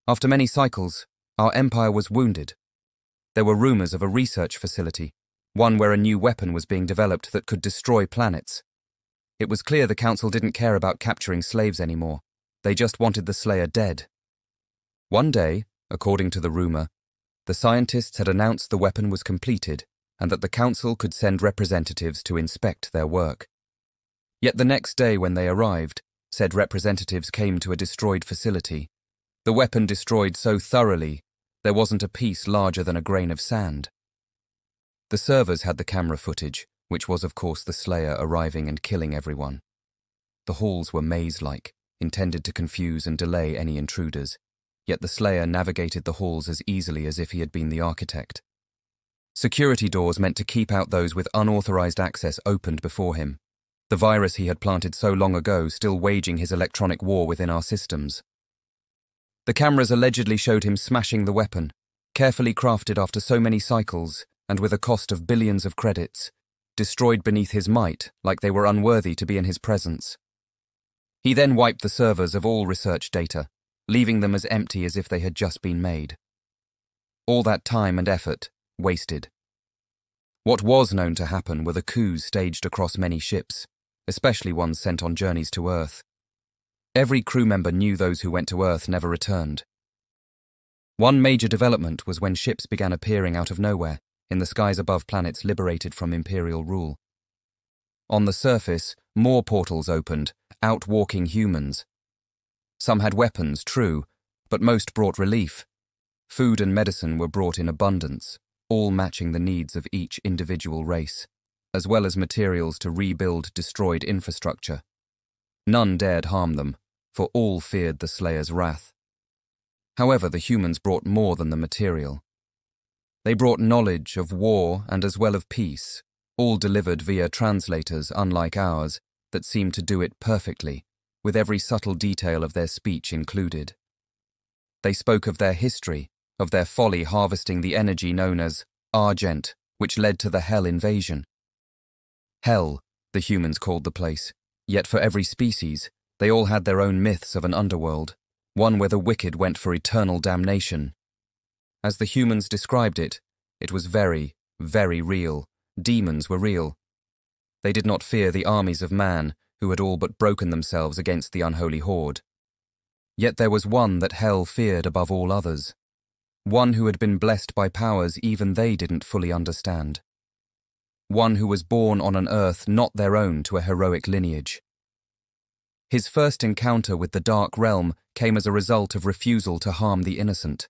After many cycles, our empire was wounded. There were rumors of a research facility, one where a new weapon was being developed that could destroy planets. It was clear the Council didn't care about capturing slaves anymore. They just wanted the Slayer dead. One day, according to the rumor, the scientists had announced the weapon was completed and that the Council could send representatives to inspect their work. Yet the next day when they arrived, said representatives came to a destroyed facility. The weapon destroyed so thoroughly, there wasn't a piece larger than a grain of sand. The servers had the camera footage, which was of course the Slayer arriving and killing everyone. The halls were maze-like, intended to confuse and delay any intruders, yet the Slayer navigated the halls as easily as if he had been the architect. Security doors meant to keep out those with unauthorized access opened before him, the virus he had planted so long ago still waging his electronic war within our systems. The cameras allegedly showed him smashing the weapon, carefully crafted after so many cycles and with a cost of billions of credits, destroyed beneath his might like they were unworthy to be in his presence. He then wiped the servers of all research data, leaving them as empty as if they had just been made. All that time and effort wasted. What was known to happen were the coups staged across many ships, especially ones sent on journeys to Earth. Every crew member knew those who went to Earth never returned. One major development was when ships began appearing out of nowhere in the skies above planets liberated from Imperial rule. On the surface, more portals opened, outwalking humans. Some had weapons, true, but most brought relief. Food and medicine were brought in abundance, all matching the needs of each individual race, as well as materials to rebuild destroyed infrastructure. None dared harm them, for all feared the Slayer's wrath. However, the humans brought more than the material. They brought knowledge of war and as well of peace, all delivered via translators unlike ours that seemed to do it perfectly, with every subtle detail of their speech included. They spoke of their history, of their folly harvesting the energy known as argent, which led to the Hell invasion. Hell, the humans called the place, yet for every species, they all had their own myths of an underworld, one where the wicked went for eternal damnation. As the humans described it, it was very, very real. Demons were real. They did not fear the armies of man, who had all but broken themselves against the unholy horde. Yet there was one that Hell feared above all others. One who had been blessed by powers even they didn't fully understand. One who was born on an earth not their own to a heroic lineage. His first encounter with the Dark Realm came as a result of refusal to harm the innocent.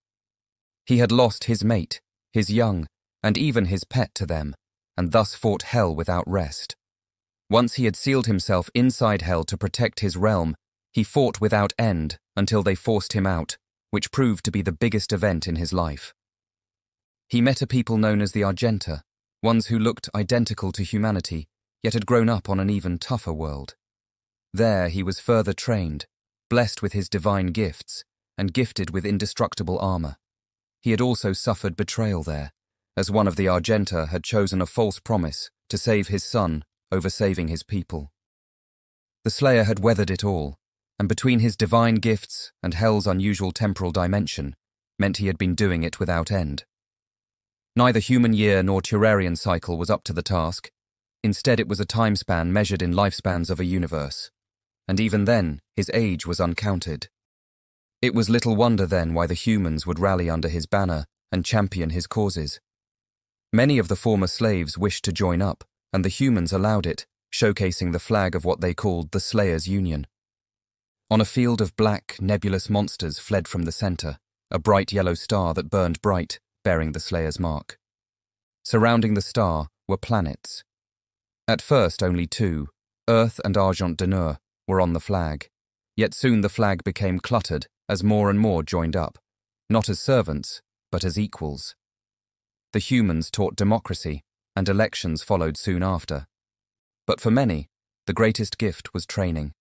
He had lost his mate, his young, and even his pet to them, and thus fought Hell without rest. Once he had sealed himself inside Hell to protect his realm, he fought without end until they forced him out, which proved to be the biggest event in his life. He met a people known as the Argenta, ones who looked identical to humanity, yet had grown up on an even tougher world. There he was further trained, blessed with his divine gifts, and gifted with indestructible armor. He had also suffered betrayal there, as one of the Argenta had chosen a false promise to save his son over saving his people. The Slayer had weathered it all, and between his divine gifts and Hell's unusual temporal dimension, meant he had been doing it without end. Neither human year nor Turarian cycle was up to the task. Instead, it was a time span measured in lifespans of a universe, and even then, his age was uncounted. It was little wonder then why the humans would rally under his banner and champion his causes. Many of the former slaves wished to join up, and the humans allowed it, showcasing the flag of what they called the Slayers' Union. On a field of black, nebulous monsters fled from the center, a bright yellow star that burned bright, bearing the Slayer's mark. Surrounding the star were planets. At first only two, Earth and Argent de Nur, were on the flag, yet soon the flag became cluttered as more and more joined up, not as servants, but as equals. The humans taught democracy, and elections followed soon after. But for many, the greatest gift was training.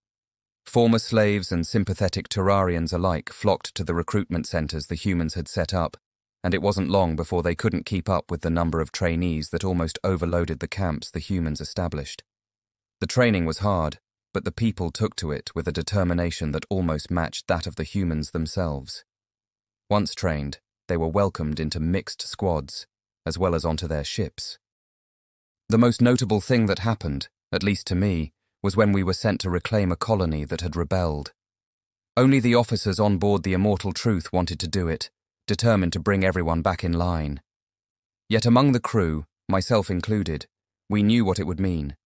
Former slaves and sympathetic Turarians alike flocked to the recruitment centers the humans had set up, and it wasn't long before they couldn't keep up with the number of trainees that almost overloaded the camps the humans established. The training was hard, but the people took to it with a determination that almost matched that of the humans themselves. Once trained, they were welcomed into mixed squads, as well as onto their ships. The most notable thing that happened, at least to me, was when we were sent to reclaim a colony that had rebelled. Only the officers on board the Immortal Truth wanted to do it, determined to bring everyone back in line. Yet among the crew, myself included, we knew what it would mean.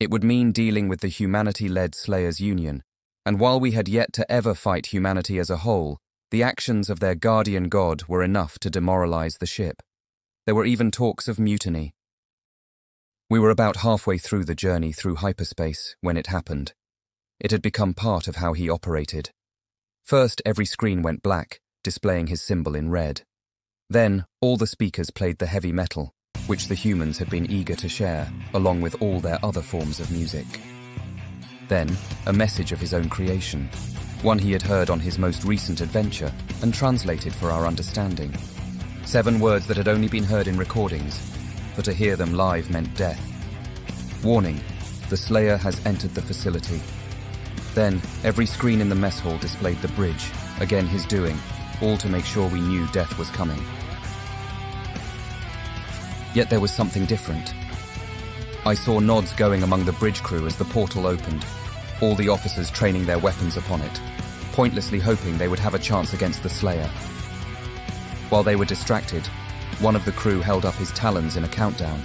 It would mean dealing with the humanity-led Slayers Union, and while we had yet to ever fight humanity as a whole, the actions of their guardian god were enough to demoralize the ship. There were even talks of mutiny. We were about halfway through the journey through hyperspace when it happened. It had become part of how he operated. First, every screen went black, displaying his symbol in red. Then, all the speakers played the heavy metal, which the humans had been eager to share, along with all their other forms of music. Then, a message of his own creation, one he had heard on his most recent adventure and translated for our understanding. 7 words that had only been heard in recordings, for to hear them live meant death. Warning, the Slayer has entered the facility. Then, every screen in the mess hall displayed the bridge, again his doing, all to make sure we knew death was coming. Yet there was something different. I saw nods going among the bridge crew as the portal opened, all the officers training their weapons upon it, pointlessly hoping they would have a chance against the Slayer. While they were distracted, one of the crew held up his talons in a countdown.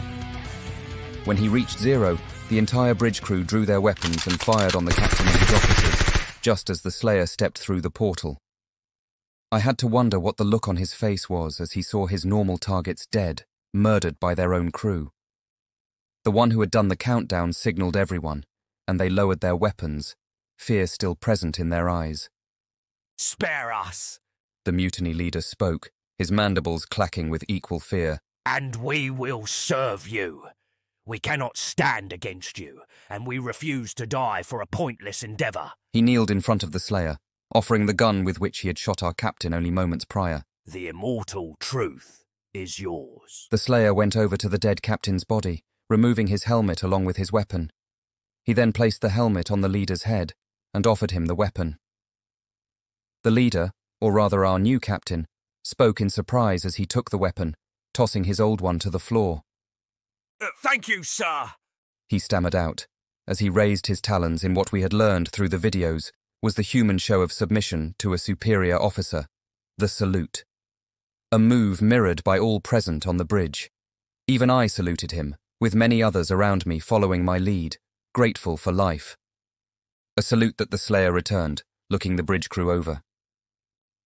When he reached 0, the entire bridge crew drew their weapons and fired on the captain and his officers, just as the Slayer stepped through the portal. I had to wonder what the look on his face was as he saw his normal targets dead, murdered by their own crew. The one who had done the countdown signaled everyone, and they lowered their weapons, fear still present in their eyes. "Spare us," the mutiny leader spoke, his mandibles clacking with equal fear. "and we will serve you. We cannot stand against you, and we refuse to die for a pointless endeavour." He kneeled in front of the Slayer, offering the gun with which he had shot our captain only moments prior. "The Immortal Truth is yours." The Slayer went over to the dead captain's body, removing his helmet along with his weapon. He then placed the helmet on the leader's head and offered him the weapon. The leader, or rather our new captain, spoke in surprise as he took the weapon, tossing his old one to the floor. "Thank you, sir," he stammered out, as he raised his talons in what we had learned through the videos was the human show of submission to a superior officer, the salute. A move mirrored by all present on the bridge. Even I saluted him, with many others around me following my lead, grateful for life. A salute that the Slayer returned, looking the bridge crew over.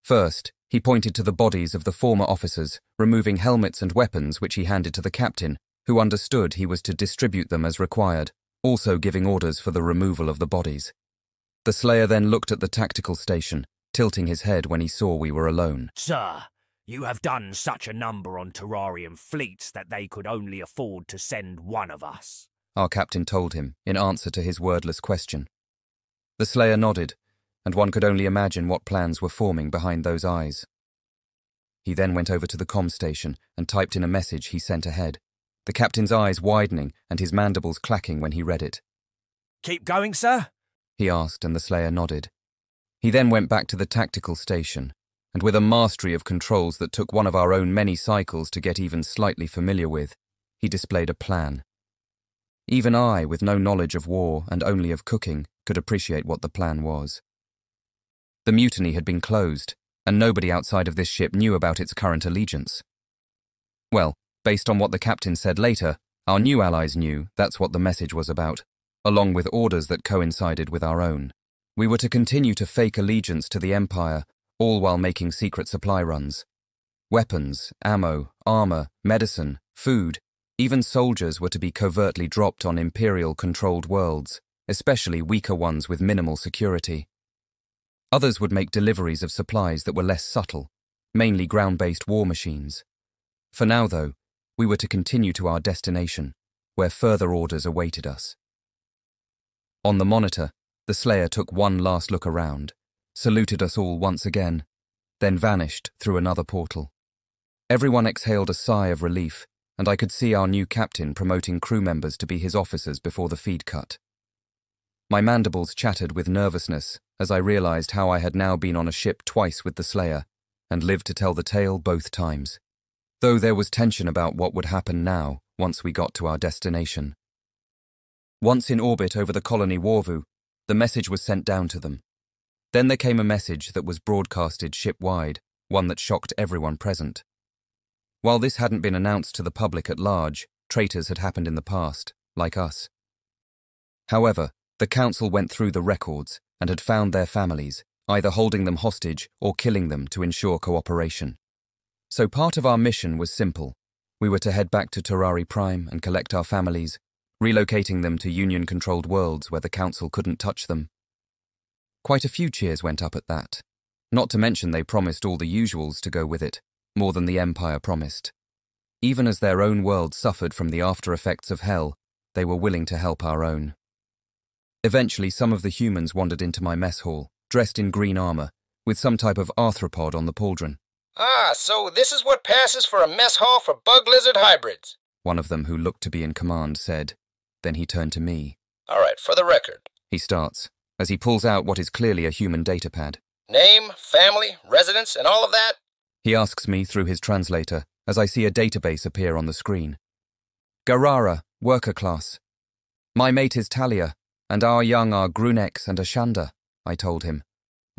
First, he pointed to the bodies of the former officers, removing helmets and weapons which he handed to the captain, who understood he was to distribute them as required, also giving orders for the removal of the bodies. The Slayer then looked at the tactical station, tilting his head when he saw we were alone. "Sir, you have done such a number on Turarian fleets that they could only afford to send one of us," our captain told him, in answer to his wordless question. The Slayer nodded, and one could only imagine what plans were forming behind those eyes. He then went over to the comm station and typed in a message he sent ahead, the captain's eyes widening and his mandibles clacking when he read it. "Keep going, sir?" he asked, and the Slayer nodded. He then went back to the tactical station, and with a mastery of controls that took one of our own many cycles to get even slightly familiar with, he displayed a plan. Even I, with no knowledge of war and only of cooking, could appreciate what the plan was. The mutiny had been closed, and nobody outside of this ship knew about its current allegiance. Well, based on what the captain said later, our new allies knew that's what the message was about, along with orders that coincided with our own. We were to continue to fake allegiance to the Empire, all while making secret supply runs. Weapons, ammo, armor, medicine, food, even soldiers were to be covertly dropped on Imperial-controlled worlds, especially weaker ones with minimal security. Others would make deliveries of supplies that were less subtle, mainly ground-based war machines. For now, though, we were to continue to our destination, where further orders awaited us. On the monitor, the Slayer took one last look around, saluted us all once again, then vanished through another portal. Everyone exhaled a sigh of relief, and I could see our new captain promoting crew members to be his officers before the feed cut. My mandibles chattered with nervousness as I realized how I had now been on a ship twice with the Slayer, and lived to tell the tale both times. Though there was tension about what would happen now once we got to our destination. Once in orbit over the colony Warvu, the message was sent down to them. Then there came a message that was broadcasted ship-wide, one that shocked everyone present. While this hadn't been announced to the public at large, traitors had happened in the past, like us. However, the council went through the records and had found their families, either holding them hostage or killing them to ensure cooperation. So part of our mission was simple. We were to head back to Turari Prime and collect our families, relocating them to Union-controlled worlds where the council couldn't touch them. Quite a few cheers went up at that. Not to mention they promised all the usuals to go with it, more than the Empire promised. Even as their own world suffered from the after-effects of hell, they were willing to help our own. Eventually, some of the humans wandered into my mess hall, dressed in green armor, with some type of arthropod on the pauldron. Ah, so this is what passes for a mess hall for bug-lizard hybrids, one of them who looked to be in command said. Then he turned to me. All right, for the record. He starts, as he pulls out what is clearly a human datapad. Name, family, residence, and all of that? He asks me through his translator, as I see a database appear on the screen. Garara, worker class. My mate is Talia, and our young are Grunex and Ashanda, I told him,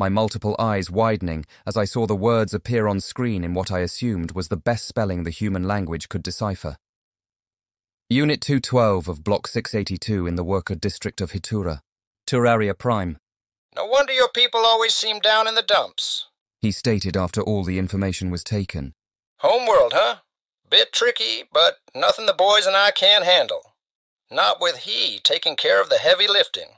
my multiple eyes widening as I saw the words appear on screen in what I assumed was the best spelling the human language could decipher. Unit 212 of Block 682 in the worker district of Hitura, Turarian Prime. No wonder your people always seem down in the dumps, he stated after all the information was taken. Homeworld, huh? Bit tricky, but nothing the boys and I can't handle. Not with he taking care of the heavy lifting.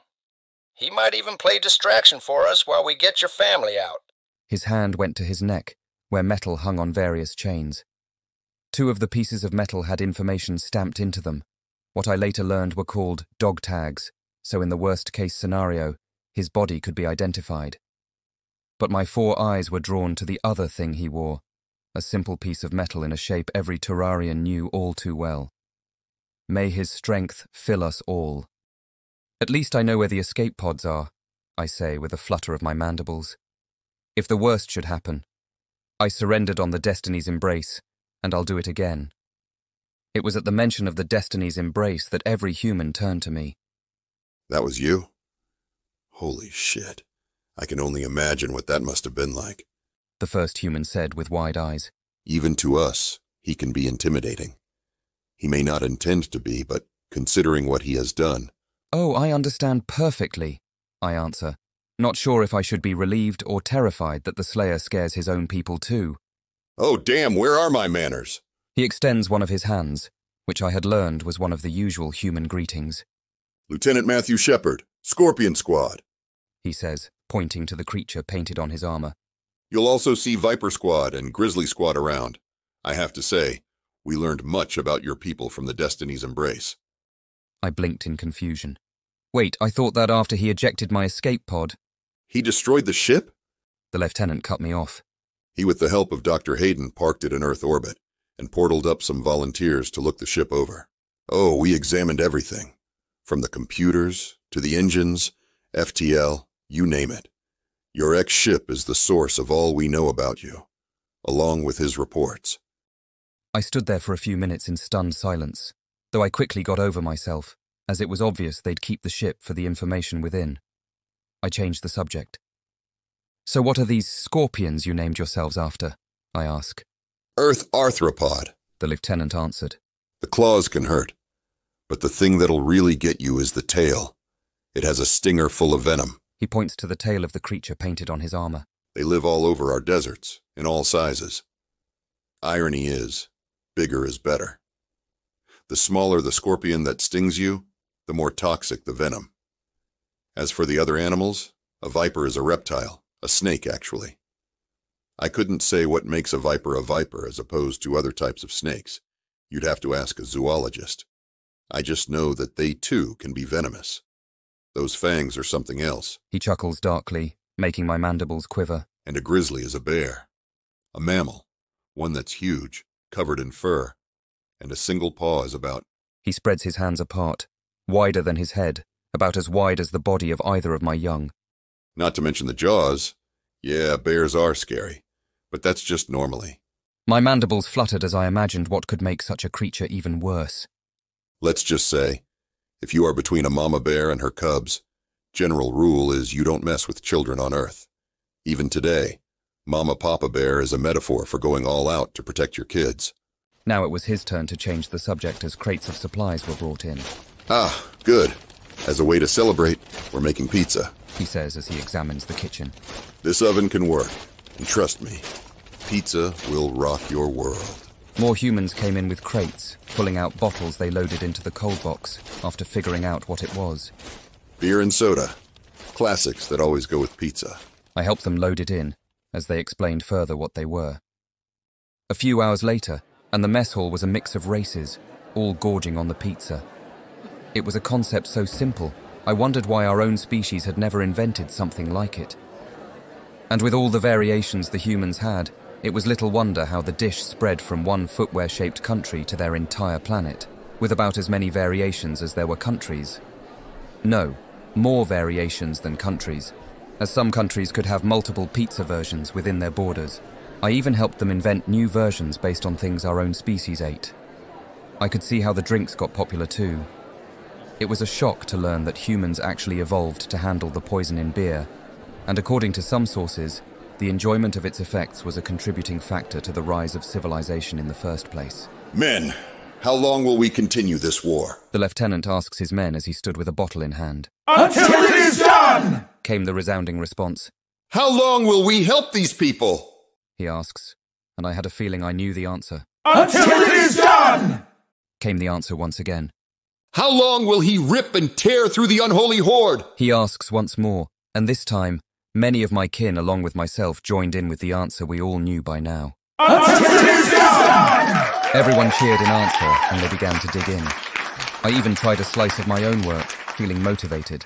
He might even play distraction for us while we get your family out. His hand went to his neck, where metal hung on various chains. 2 of the pieces of metal had information stamped into them. What I later learned were called dog tags, so in the worst-case scenario, his body could be identified. But my 4 eyes were drawn to the other thing he wore, a simple piece of metal in a shape every Turarian knew all too well. May his strength fill us all. At least I know where the escape pods are, I say with a flutter of my mandibles. If the worst should happen, I surrendered on the Destiny's Embrace, and I'll do it again. It was at the mention of the Destiny's Embrace that every human turned to me. That was you? Holy shit. I can only imagine what that must have been like. The first human said with wide eyes. Even to us, he can be intimidating. He may not intend to be, but considering what he has done. Oh, I understand perfectly, I answer, not sure if I should be relieved or terrified that the Slayer scares his own people too. Oh, damn, where are my manners? He extends one of his hands, which I had learned was one of the usual human greetings. Lieutenant Matthew Shepard, Scorpion Squad, he says, pointing to the creature painted on his armor. You'll also see Viper Squad and Grizzly Squad around. I have to say, we learned much about your people from the Destiny's Embrace. I blinked in confusion. Wait, I thought that after he ejected my escape pod. He destroyed the ship? The lieutenant cut me off. He, with the help of Dr. Hayden, parked it in Earth orbit and portaled up some volunteers to look the ship over. Oh, we examined everything. From the computers to the engines, FTL, you name it. Your ex-ship is the source of all we know about you, along with his reports. I stood there for a few minutes in stunned silence, though I quickly got over myself, as it was obvious they'd keep the ship for the information within. I changed the subject. So what are these scorpions you named yourselves after? I ask. Earth arthropod, the lieutenant answered. The claws can hurt, but the thing that'll really get you is the tail. It has a stinger full of venom. He points to the tail of the creature painted on his armor. They live all over our deserts, in all sizes. Irony is, bigger is better. The smaller the scorpion that stings you, the more toxic the venom. As for the other animals, a viper is a reptile, a snake actually. I couldn't say what makes a viper as opposed to other types of snakes. You'd have to ask a zoologist. I just know that they too can be venomous. Those fangs are something else. He chuckles darkly, making my mandibles quiver. And a grizzly is a bear. A mammal, one that's huge, covered in fur, and a single paw is about... He spreads his hands apart, wider than his head, about as wide as the body of either of my young. Not to mention the jaws. Yeah, bears are scary, but that's just normally. My mandibles fluttered as I imagined what could make such a creature even worse. Let's just say, if you are between a mama bear and her cubs, general rule is you don't mess with children on Earth. Even today, Mama Papa Bear is a metaphor for going all out to protect your kids. Now it was his turn to change the subject as crates of supplies were brought in. Ah, good. As a way to celebrate, we're making pizza, he says as he examines the kitchen. This oven can work, and trust me, pizza will rock your world. More humans came in with crates, pulling out bottles they loaded into the cold box after figuring out what it was. Beer and soda. Classics that always go with pizza. I helped them load it in, as they explained further what they were. A few hours later, and the mess hall was a mix of races, all gorging on the pizza. It was a concept so simple, I wondered why our own species had never invented something like it. And with all the variations the humans had, it was little wonder how the dish spread from one footwear-shaped country to their entire planet, with about as many variations as there were countries. No, more variations than countries, as some countries could have multiple pizza versions within their borders. I even helped them invent new versions based on things our own species ate. I could see how the drinks got popular too. It was a shock to learn that humans actually evolved to handle the poison in beer, and according to some sources, the enjoyment of its effects was a contributing factor to the rise of civilization in the first place. Men, how long will we continue this war? The lieutenant asks his men as he stood with a bottle in hand. Until it is done! Came the resounding response. How long will we help these people? He asks, and I had a feeling I knew the answer. Until it is done! Came the answer once again. How long will he rip and tear through the unholy horde? He asks once more, and this time, many of my kin along with myself joined in with the answer we all knew by now. Until it is done! Everyone cheered in answer, and they began to dig in. I even tried a slice of my own work, feeling motivated.